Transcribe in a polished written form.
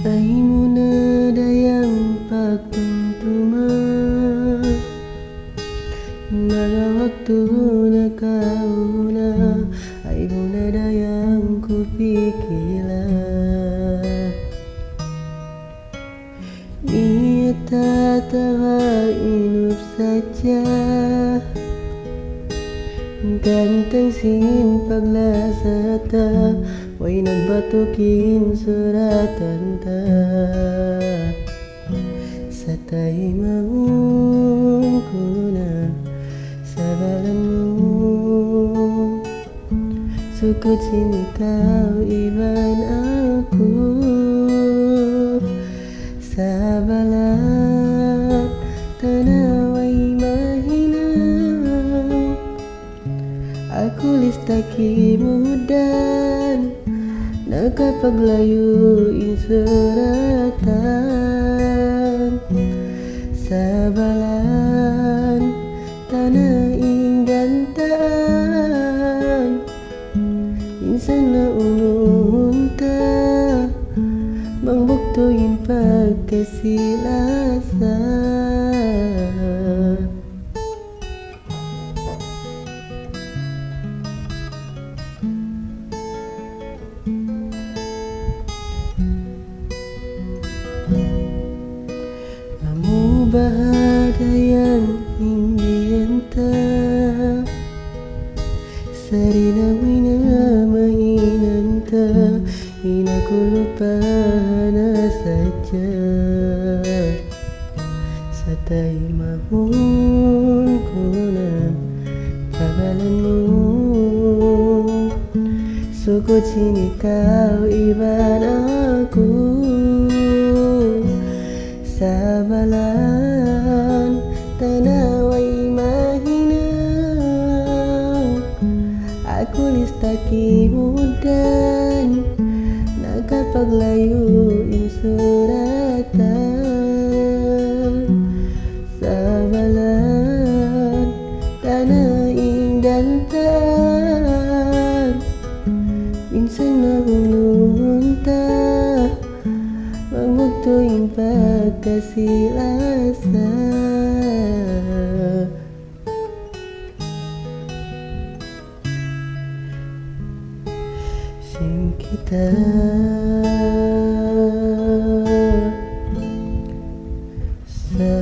Ay muna dayang pagtumtuma, mga waktu na kauna ay muna dayang kupikila. Niat tawa inup saja, ganteng sin paglasata, way nagbatukin suratan ta. Sa tayo maung ko na sa balan mo, sukot sinikaw iban ako. Sa balat tanaway mahinaw, aku listaki mudan nakapaglayo insuratan. Sa balan tanaing gantaan, minsan na ununta mangbuktuin pagkasilasa. Kamu bahadayan hindi enta, sarinawina mainanta, inakulupana saja. Sa tayo mahun ko na kabalan mo, sukot sinikaw iban ako. Sa balan tanaway mahinaw, aku listaki mudan nakapaglayo insuratan. Sa balan tanaing gantaan, minsan nahununta magmugtuin pagkasilasa. Sing kita sa